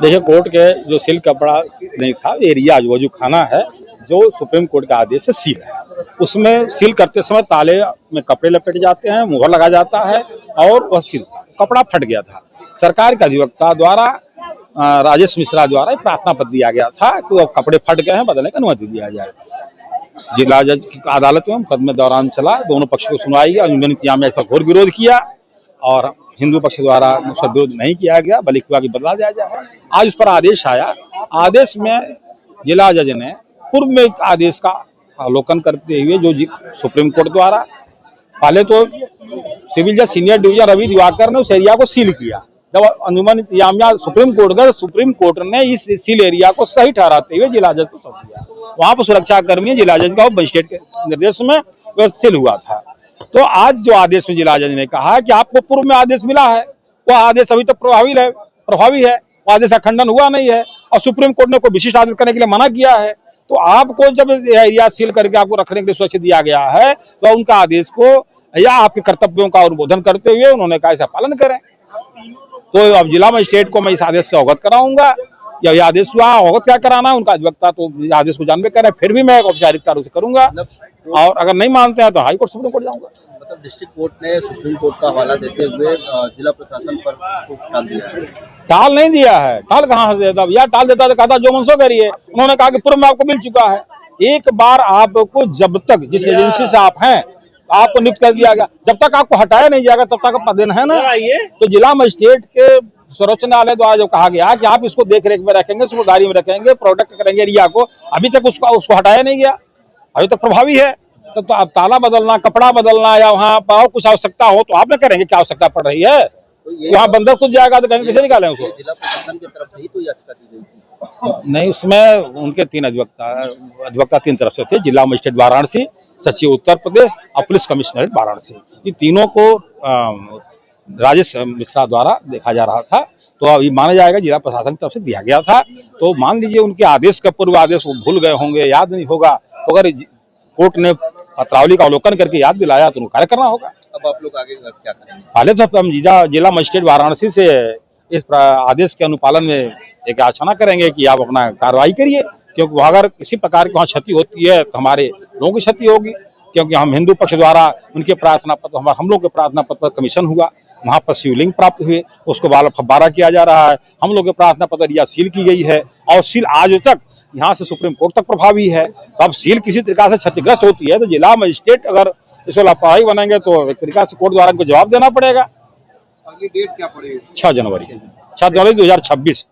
देखिए, कोर्ट के जो सील कपड़ा नहीं था, एरिया वजू खाना है जो सुप्रीम कोर्ट का आदेश से सील है, उसमें सील करते समय ताले में कपड़े लपेटे जाते हैं, मुहर लगा जाता है और वह सील कपड़ा फट गया था। सरकार के अधिवक्ता द्वारा राजेश मिश्रा द्वारा एक प्रार्थना पत्र दिया गया था कि वो कपड़े फट गए हैं, बदलने की अनुमति दिया जाए। जिला जज की अदालत में मुकदमे दौरान चला, दोनों पक्ष को सुनवाई, यूनियन इंतजामिया इसका घोर विरोध किया और हिंदू पक्ष द्वारा उसका विरोध नहीं किया गया, बल्कि हुआ कि बदला दिया जाए। आज उस पर आदेश आया। आदेश में जिला जज ने पूर्व में एक आदेश का अवलोकन करते हुए जो सुप्रीम कोर्ट द्वारा पहले तो सिविल जज सीनियर डिवीजन रवि दिवाकर ने उस एरिया को सील किया। जब अंजुमन इंतजामिया सुप्रीम कोर्ट गए, सुप्रीम कोर्ट ने इस सील एरिया को सही ठहराते हुए जिला जज को सौंप दिया। वहां पर सुरक्षा कर्मी जिला जज का मजिस्ट्रेट के निर्देश में वह सील हुआ था। तो आज जो आदेश में जिला जज ने कहा कि आपको पूर्व में आदेश मिला है, वह आदेश अभी तक प्रभावी है, वो आदेश का खंडन हुआ नहीं है और सुप्रीम कोर्ट ने कोई विशिष्ट आदेश करने के लिए मना किया है। तो आपको जब एरिया सील करके आपको रखने के लिए सुरक्षित दिया गया है, तो उनका आदेश को या आपके कर्तव्यों का अनुमोदन करते हुए उन्होंने कहा इसका पालन करें। तो अब जिला मजिस्ट्रेट को मैं इस आदेश से अवगत कराऊंगा, या ये आदेश हुआ अवगत क्या कराना है, उनका अधिवक्ता तो आदेश को जानबे कर रहे हैं, फिर भी मैं औपचारिकता रूप से करूंगा और अगर नहीं मानते हैं तो हाई कोर्ट सुप्रीम कोर्ट जाऊंगा। मतलब डिस्ट्रिक्ट कोर्ट ने सुप्रीम कोर्ट का हवाला देते हुए जिला प्रशासन पर इसको टाल दिया है। टाल नहीं दिया है, टाल कहाँ से देता, या टाल देता तो कहता जो मनसो करिए। उन्होंने कहा कि पूर्व में आपको मिल चुका है। एक बार आपको जब तक जिस एजेंसी से आप हैं आपको नियुक्त कर दिया गया, जब तक आपको हटाया नहीं जाएगा तब तक पद है ना। तो जिला मजिस्ट्रेट के सर्वोच्च न्यायालय द्वारा जो कहा गया कि आप इसको देख रेख में रखेंगे, सुधारी में रखेंगे, प्रोटेक्ट करेंगे एरिया को, अभी तक उसको हटाया नहीं गया, अभी तक प्रभावी है। तो अब ताला बदलना, कपड़ा बदलना या वहाँ पर कुछ आवश्यकता हो तो आप ना करेंगे, क्या आवश्यकता पड़ रही है, वहाँ बंदर खुद जाएगा तो कहेंगे कैसे निकालें उसको। जिला प्रशासन की तरफ से ही तो याचिका दी गई थी। नहीं, उसमें उनके तीन अधिवक्ता तीन तरफ से थे, जिला मजिस्ट्रेट वाराणसी, सचिव उत्तर प्रदेश और पुलिस कमिश्नरेट वाराणसी। ये तीनों को राजेश मिश्रा द्वारा देखा जा रहा था। तो अभी माना जाएगा जिला प्रशासन की तरफ से दिया गया था। तो मान लीजिए उनके आदेश का पूर्व आदेश वो भूल गए होंगे, याद नहीं होगा, तो अगर कोर्ट ने पत्रावली का अवलोकन करके याद दिलाया तो उनको कार्य करना होगा। अब आप लोग आगे क्या करेंगे? पहले तो हम जिला मजिस्ट्रेट वाराणसी से इस आदेश के अनुपालन में एक याचना करेंगे कि आप अपना कार्रवाई करिए, क्योंकि अगर किसी प्रकार की वहाँ क्षति होती है तो हमारे लोगों की क्षति होगी। क्योंकि हम हिंदू पक्ष द्वारा उनके प्रार्थना पत्र, हम लोग के प्रार्थना पत्र कमीशन हुआ, वहाँ पर शिवलिंग प्राप्त हुए, उसको फब्बारा किया जा रहा है। हम लोग के प्रार्थना पत्र या सील की गई है और सील आज तक यहाँ से सुप्रीम कोर्ट तक प्रभावी है। तो अब सील किसी तरीका से क्षतिग्रस्त होती है तो जिला मजिस्ट्रेट अगर इसको लापरवाही बनेंगे तो एक तरीका से कोर्ट द्वारा इनको जवाब देना पड़ेगा। अगली डेट क्या पड़ेगी? 6 जनवरी 2026।